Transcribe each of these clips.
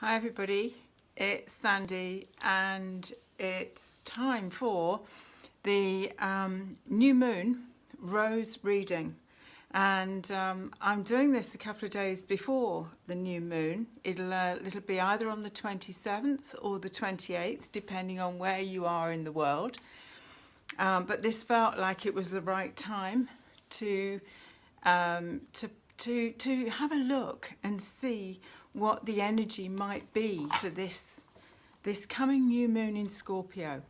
Hi everybody, it's Sandy and it's time for the new moon rose reading, and I'm doing this a couple of days before the new moon. It'll be either on the 27th or the 28th depending on where you are in the world, but this felt like it was the right time to have a look and see what the energy might be for this coming new moon in Scorpio.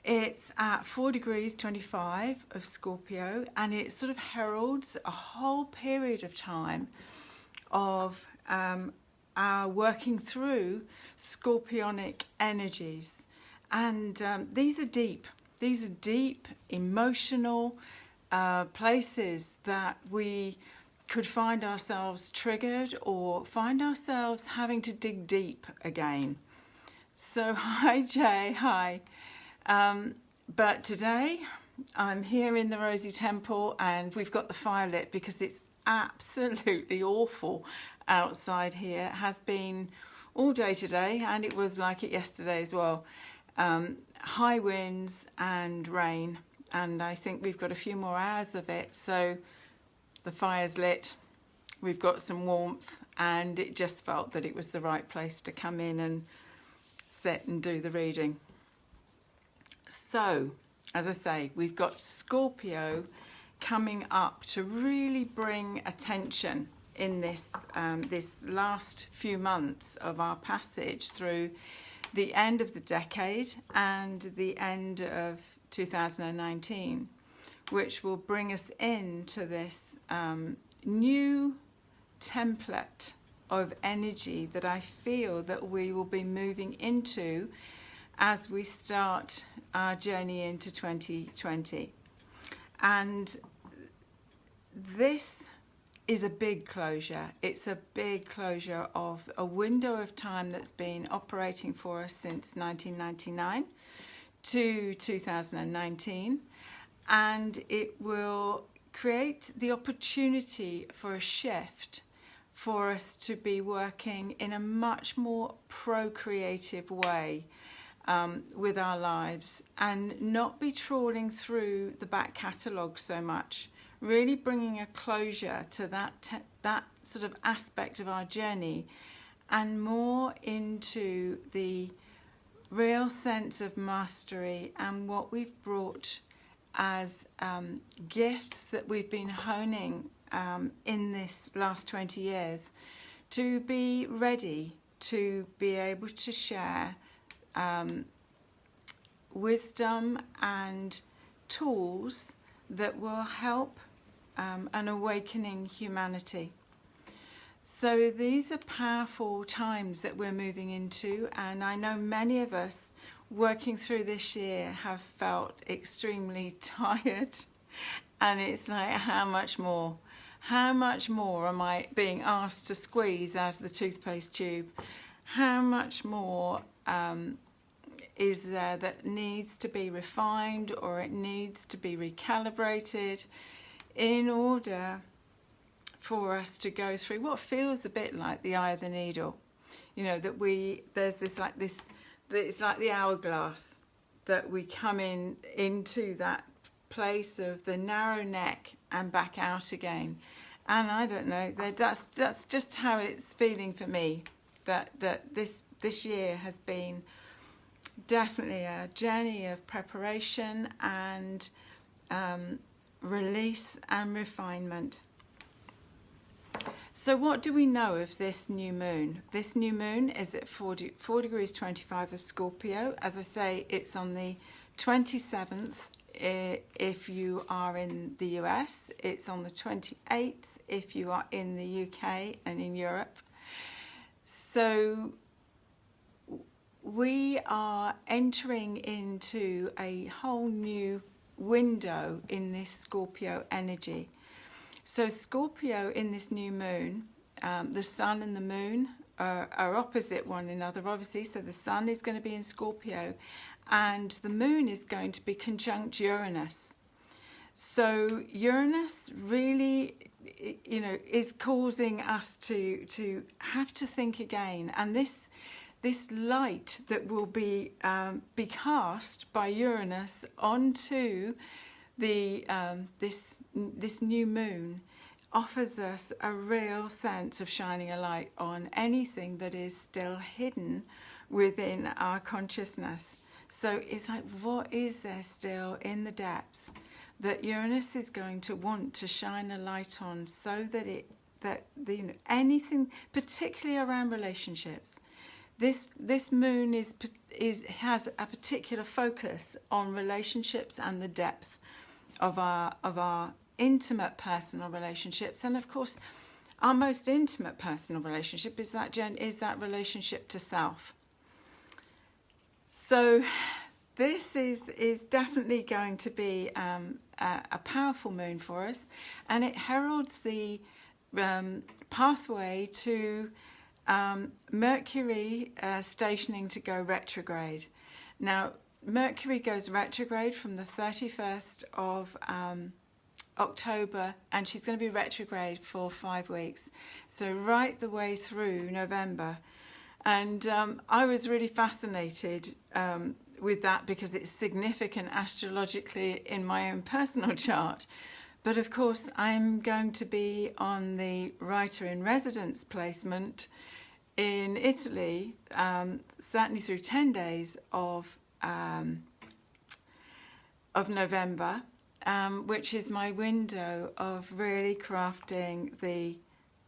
It's at 4 degrees 25 of Scorpio, and it sort of heralds a whole period of time of our working through scorpionic energies. And these are deep emotional places that we could find ourselves triggered or find ourselves having to dig deep again. So hi Jay, hi. But today I'm here in the Rosy Temple and we've got the fire lit because it's absolutely awful outside here. It has been all day today and it was like it yesterday as well. High winds and rain, and I think we've got a few more hours of it. So the fire's lit, we've got some warmth, and it just felt that it was the right place to come in and sit and do the reading. So, as I say, we've got Scorpio coming up to really bring attention in this last few months of our passage through the end of the decade and the end of 2019. Which will bring us into this new template of energy that I feel that we will be moving into as we start our journey into 2020. And this is a big closure. It's a big closure of a window of time that's been operating for us since 1999 to 2019. And it will create the opportunity for a shift for us to be working in a much more procreative way with our lives and not be trawling through the back catalogue so much, really bringing a closure to that sort of aspect of our journey and more into the real sense of mastery and what we've brought as gifts that we've been honing in this last 20 years to be ready to be able to share wisdom and tools that will help an awakening humanity. So these are powerful times that we're moving into, and I know many of us working through this year have felt extremely tired, and it's like, how much more am I being asked to squeeze out of the toothpaste tube? How much more is there that needs to be refined, or it needs to be recalibrated in order for us to go through what feels a bit like the eye of the needle? You know, that there's it's like the hourglass, that we come into that place of the narrow neck and back out again. And I don't know, that's just how it's feeling for me, that this year has been definitely a journey of preparation and release and refinement. So what do we know of this new moon? This new moon is at 4 degrees 25 of Scorpio. As I say, it's on the 27th if you are in the US. It's on the 28th if you are in the UK and in Europe. So we are entering into a whole new window in this Scorpio energy. So Scorpio in this new moon, the sun and the moon are opposite one another, obviously. So the sun is going to be in Scorpio and the moon is going to be conjunct Uranus. So Uranus really, is causing us to have to think again. And this light that will be cast by Uranus onto this new moon offers us a real sense of shining a light on anything that is still hidden within our consciousness. So it's like, what is there still in the depths that Uranus is going to want to shine a light on, so that anything, particularly around relationships, this moon has a particular focus on relationships and the depth of our intimate personal relationships. And of course, our most intimate personal relationship is that relationship to self. So this is definitely going to be a powerful moon for us, and it heralds the pathway to Mercury stationing to go retrograde. Now, Mercury goes retrograde from the 31st of October, and she's going to be retrograde for 5 weeks, so right the way through November. And I was really fascinated with that, because it's significant astrologically in my own personal chart. But of course, I'm going to be on the writer in residence placement in Italy, certainly through 10 days of November, which is my window of really crafting the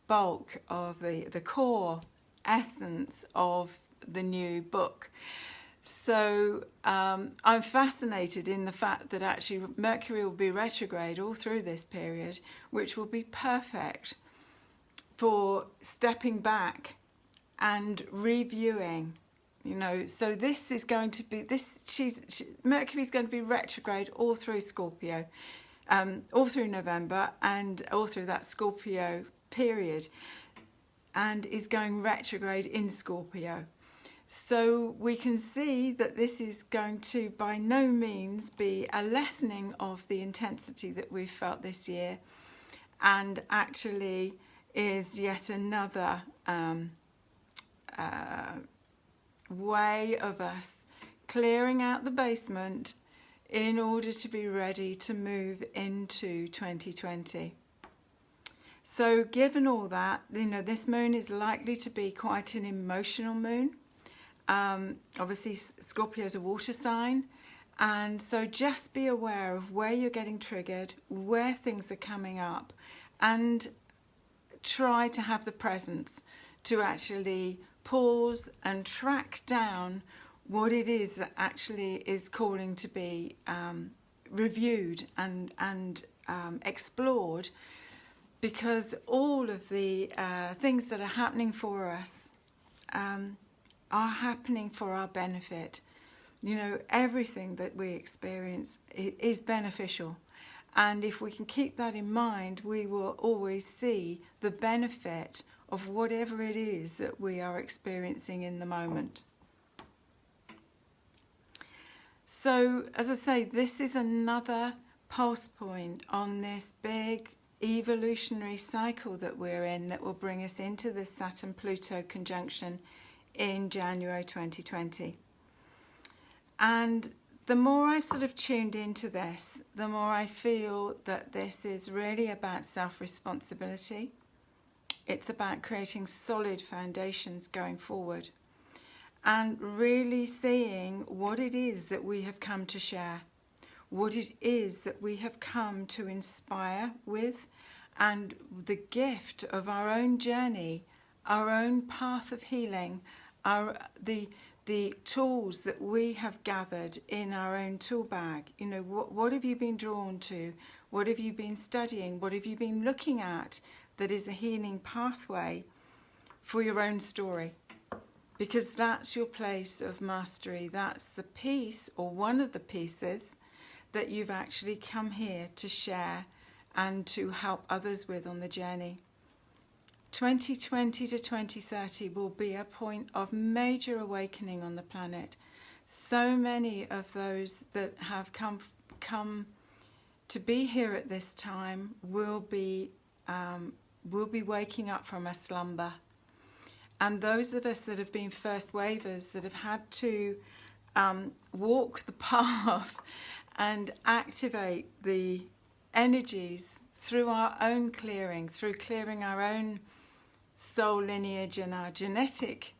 bulk of the core essence of the new book. So I'm fascinated in the fact that actually Mercury will be retrograde all through this period, which will be perfect for stepping back and reviewing. So this is going to be Mercury's going to be retrograde all through Scorpio, all through November, and all through that Scorpio period, and is going retrograde in Scorpio. So we can see that this is going to by no means be a lessening of the intensity that we've felt this year, and actually is yet another way of us clearing out the basement in order to be ready to move into 2020. So given all that, this moon is likely to be quite an emotional moon. Obviously, Scorpio is a water sign, and so just be aware of where you're getting triggered, where things are coming up, and try to have the presence to actually pause and track down what it is that actually is calling to be reviewed and explored, because all of the things that are happening for us are happening for our benefit. Everything that we experience is beneficial, and if we can keep that in mind, we will always see the benefit of whatever it is that we are experiencing in the moment. So, as I say, this is another pulse point on this big evolutionary cycle that we're in, that will bring us into the Saturn-Pluto conjunction in January 2020. And the more I've sort of tuned into this, the more I feel that this is really about self-responsibility. It's about creating solid foundations going forward, and really seeing what it is that we have come to share, what it is that we have come to inspire with, and the gift of our own journey, our own path of healing, the tools that we have gathered in our own tool bag. What have you been drawn to? What have you been studying? What have you been looking at that is a healing pathway for your own story? Because that's your place of mastery. That's the piece, or one of the pieces, that you've actually come here to share and to help others with on the journey. 2020 to 2030 will be a point of major awakening on the planet. So many of those that have come to be here at this time will be waking up from a slumber. And those of us that have been first wavers, that have had to walk the path and activate the energies through our own clearing, through clearing our own soul lineage and our genetic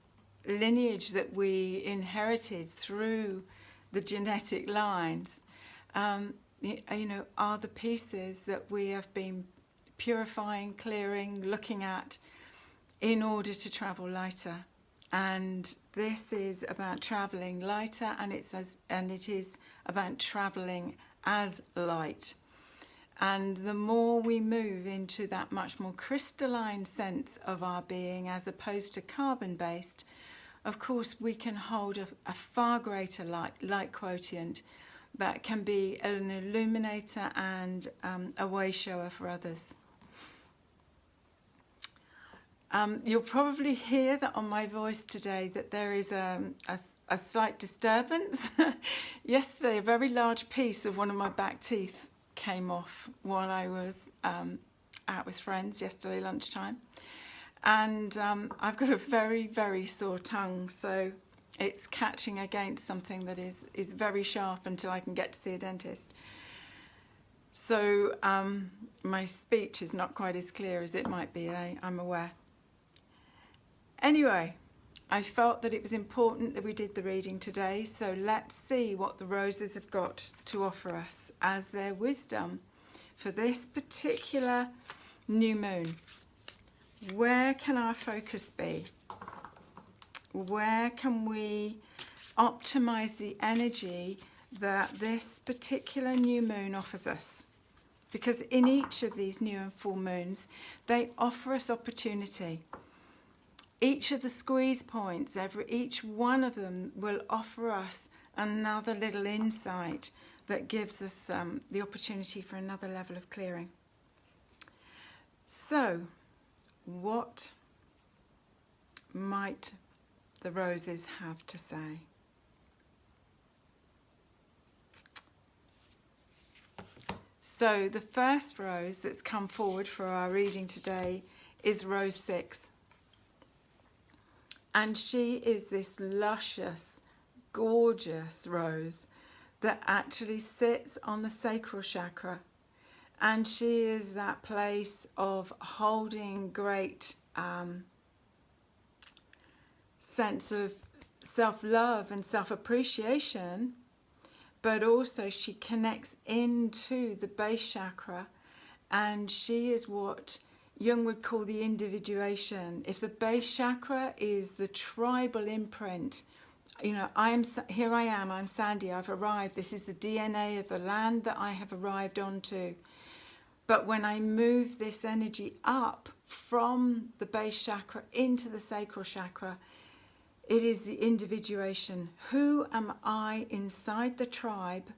lineage that we inherited through the genetic lines, are the pieces that we have been purifying, clearing, looking at in order to travel lighter. And this is about traveling lighter, and it is about traveling as light. And the more we move into that much more crystalline sense of our being as opposed to carbon-based, of course we can hold a far greater light quotient that can be an illuminator and a way shower for others. You'll probably hear that on my voice today that there is a slight disturbance. Yesterday, a very large piece of one of my back teeth came off while I was out with friends yesterday lunchtime. And I've got a very, very sore tongue, so it's catching against something that is very sharp until I can get to see a dentist. So my speech is not quite as clear as it might be, I'm aware. Anyway, I felt that it was important that we did the reading today, so let's see what the roses have got to offer us as their wisdom for this particular new moon. Where can our focus be? Where can we optimize the energy that this particular new moon offers us? Because in each of these new and full moons, they offer us opportunity. Each of the squeeze points, each one of them will offer us another little insight that gives us the opportunity for another level of clearing. So, what might the roses have to say? So, the first rose that's come forward for our reading today is Rose 6. And she is this luscious, gorgeous rose that actually sits on the sacral chakra. And she is that place of holding great sense of self-love and self-appreciation, but also she connects into the base chakra, and she is what Jung would call the individuation. If the base chakra is the tribal imprint, here I am, I'm Sandy, I've arrived, this is the DNA of the land that I have arrived onto. But when I move this energy up from the base chakra into the sacral chakra, it is the individuation. Who am I inside the tribe,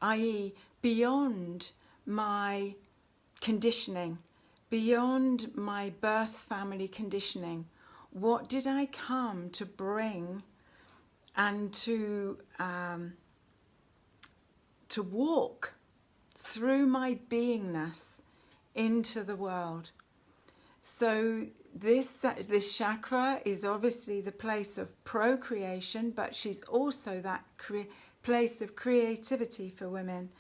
i.e. beyond my conditioning, beyond my birth family conditioning? What did I come to bring and to walk through my beingness into the world? So this chakra is obviously the place of procreation, but she's also that place of creativity for women.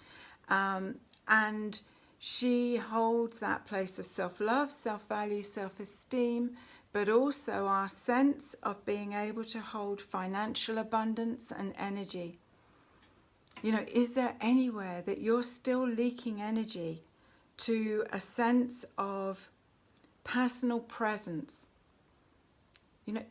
And she holds that place of self-love, self-value, self-esteem, but also our sense of being able to hold financial abundance and energy. Is there anywhere that you're still leaking energy to a sense of personal presence?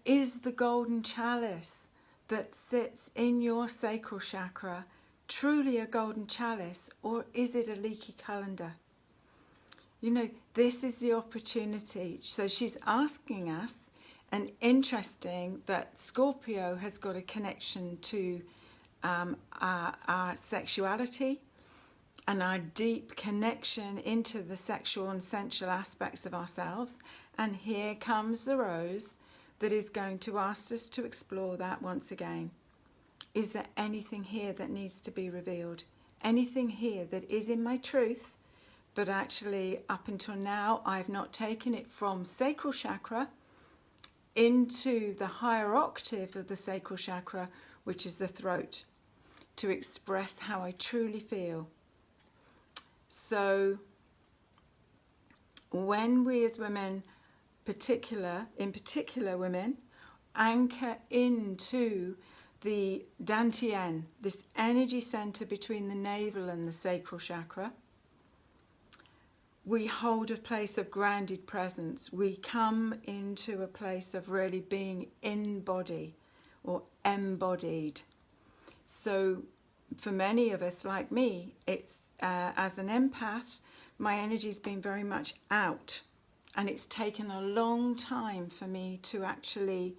Is the golden chalice that sits in your sacral chakra truly a golden chalice, or is it a leaky colander? This is the opportunity. So she's asking us, and interesting that Scorpio has got a connection to our sexuality and our deep connection into the sexual and sensual aspects of ourselves. And here comes the rose that is going to ask us to explore that once again. Is there anything here that needs to be revealed? anything here that is in my truth, but actually up until now I've not taken it from sacral chakra into the higher octave of the sacral chakra, which is the throat, to express how I truly feel. So when we as women, in particular women, anchor into the Dantian, this energy center between the navel and the sacral chakra, we hold a place of grounded presence. We come into a place of really being in body or embodied. So for many of us, like me, it's as an empath, my energy's been very much out, and it's taken a long time for me to actually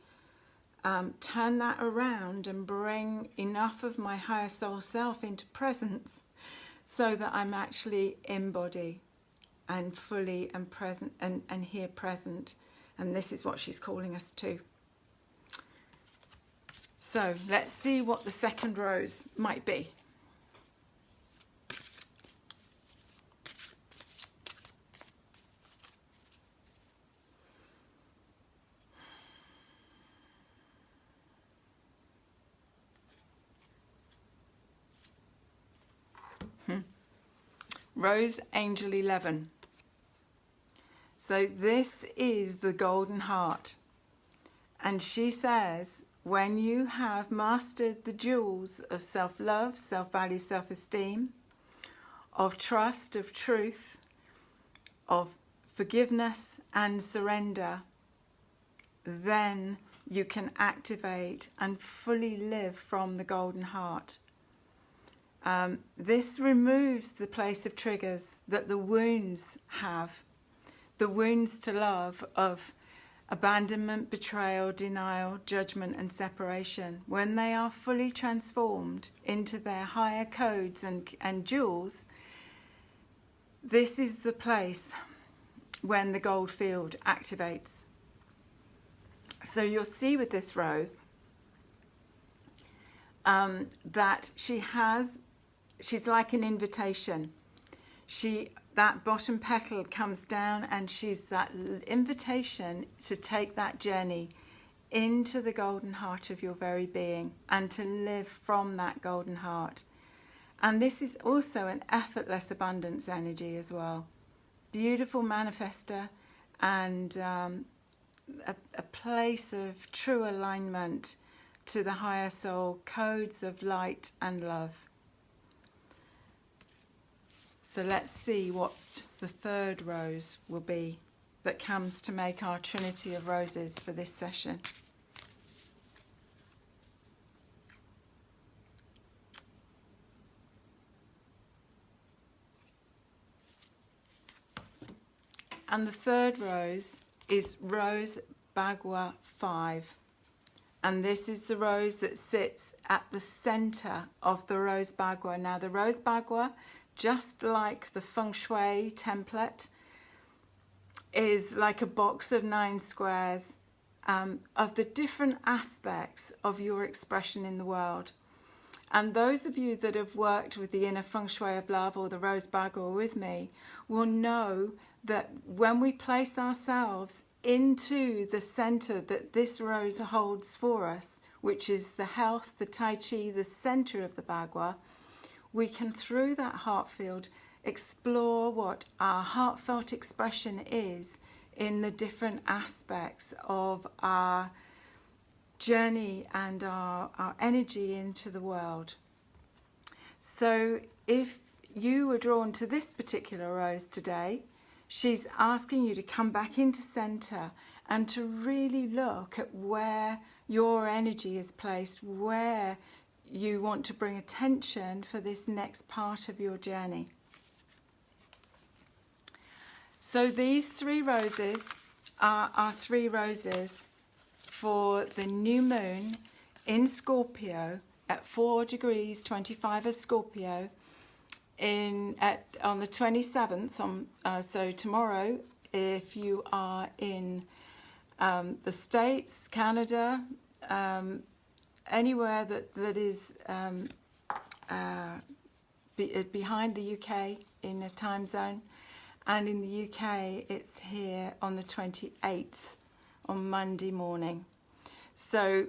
turn that around and bring enough of my higher soul self into presence so that I'm actually in body and fully and present and here present. And this is what she's calling us to. So let's see what the second rose might be. Rose Angel 11. So this is the golden heart. And she says, when you have mastered the jewels of self-love, self-value, self-esteem, of trust, of truth, of forgiveness and surrender, then you can activate and fully live from the golden heart. This removes the place of triggers that the wounds have, the wounds to love of abandonment, betrayal, denial, judgment and separation. When they are fully transformed into their higher codes and jewels, this is the place when the gold field activates. So you'll see with this rose that she's like an invitation. That bottom petal comes down and she's that invitation to take that journey into the golden heart of your very being and to live from that golden heart. And this is also an effortless abundance energy as well. Beautiful manifester and a place of true alignment to the higher soul codes of light and love. So let's see what the third rose will be that comes to make our Trinity of Roses for this session. And the third rose is Rose Bagua 5. And this is the rose that sits at the center of the Rose Bagua. Now the Rose Bagua, just like the Feng Shui template, is like a box of 9 squares of the different aspects of your expression in the world. And those of you that have worked with the inner Feng Shui of love or the Rose Bagua with me will know that when we place ourselves into the center that this rose holds for us, which is the health, the Tai Chi, the center of the Bagua, we can, through that heart field, explore what our heartfelt expression is in the different aspects of our journey and our energy into the world. So if you were drawn to this particular rose today, she's asking you to come back into center and to really look at where your energy is placed, where you want to bring attention for this next part of your journey. So these 3 roses are our 3 roses for the new moon in Scorpio at 4 degrees 25 of Scorpio on the 27th, so tomorrow, if you are in the States, Canada, anywhere that is behind the UK in a time zone, and in the UK it's here on the 28th on Monday morning. So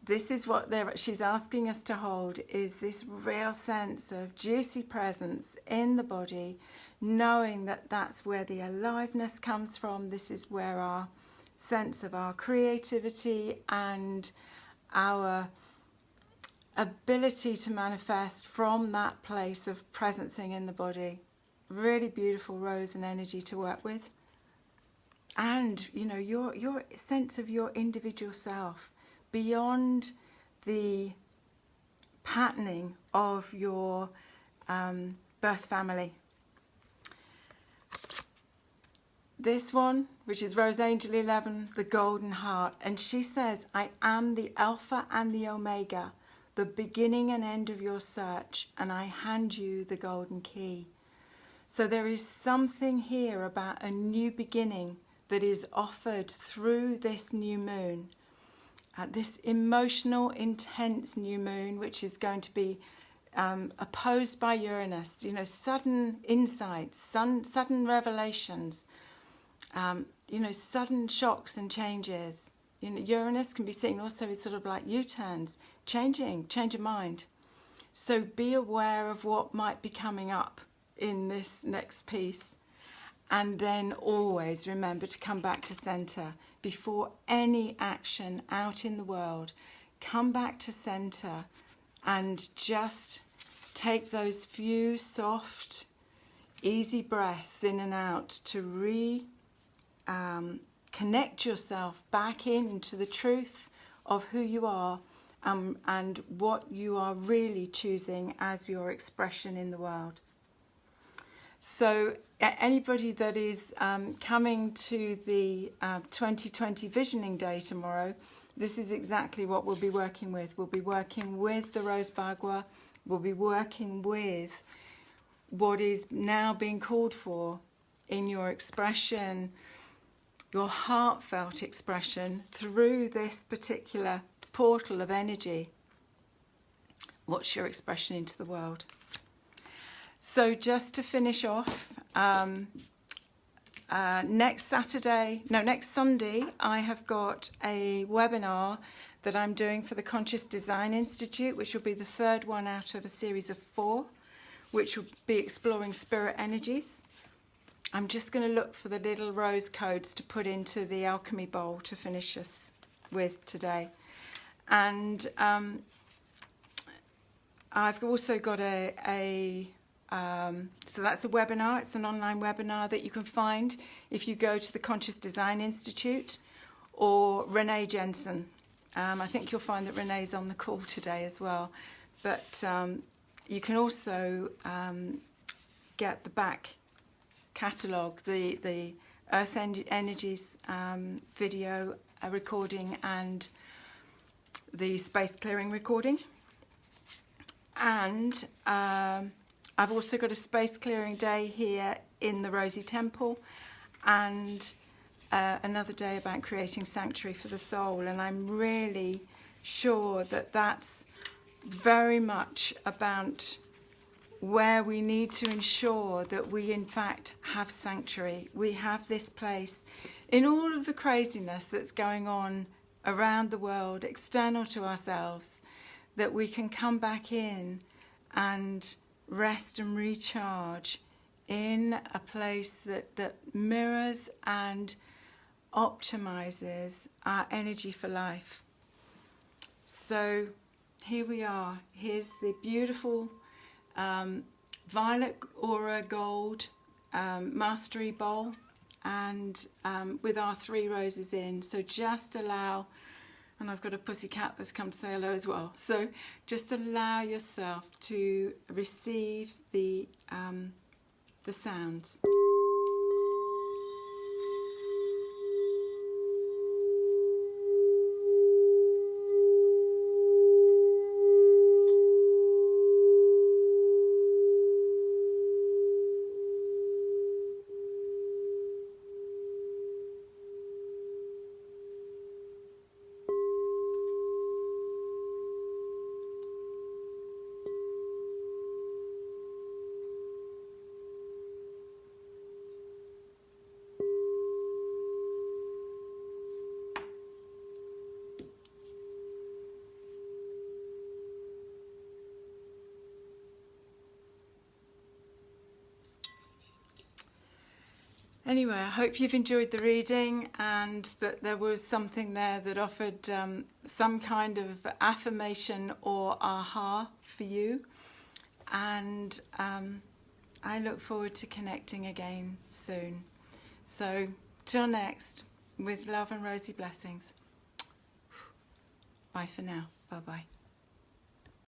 this is what she's asking us to hold, is this real sense of juicy presence in the body, knowing that that's where the aliveness comes from. This is where our sense of our creativity and our ability to manifest from that place of presencing in the body. Really beautiful rose and energy to work with. And, you know, your sense of your individual self beyond the patterning of your birth family. This one, which is Rose Angel 11, the Golden Heart, and she says, I am the Alpha and the Omega, the beginning and end of your search, and I hand you the golden key. So there is something here about a new beginning that is offered through this new moon. This emotional, intense new moon, which is going to be opposed by Uranus, you know, sudden insights, sudden revelations, you know, sudden shocks and changes. You know, Uranus can be seen also as sort of like U-turns, change of mind. So be aware of what might be coming up in this next piece. And then always remember to come back to center before any action out in the world. Come back to center and just take those few soft, easy breaths in and out to connect yourself back into the truth of who you are and what you are really choosing as your expression in the world. So anybody that is coming to the 2020 Visioning Day tomorrow, this is exactly what we'll be working with. We'll be working with the Rose Bagua. We'll be working with what is now being called for in your expression, your heartfelt expression through this particular portal of energy. What's your expression into the world? So just to finish off, next Sunday, I have got a webinar that I'm doing for the Conscious Design Institute, which will be the third one out of a series of 4, which will be exploring spirit energies. I'm just going to look for the little rose codes to put into the alchemy bowl to finish us with today. And I've also got so that's a webinar. It's an online webinar that you can find if you go to the Conscious Design Institute or Renee Jensen. I think you'll find that Renee's on the call today as well. But you can also get the back catalogue, the Earth Energies video recording and the space clearing recording. And I've also got a space clearing day here in the Rosie Temple and another day about creating sanctuary for the soul. And I'm really sure that that's very much about where we need to ensure that we in fact have sanctuary. We have this place in all of the craziness that's going on around the world, external to ourselves, that we can come back in and rest and recharge in a place that mirrors and optimizes our energy for life. So here we are. Here's the beautiful violet aura gold mastery bowl, and with our 3 roses in. So just allow, and I've got a pussycat that's come to say hello as well. So just allow yourself to receive the sounds. Anyway, I hope you've enjoyed the reading and that there was something there that offered some kind of affirmation or aha for you. And I look forward to connecting again soon. So, till next, with love and rosy blessings. Bye for now. Bye-bye.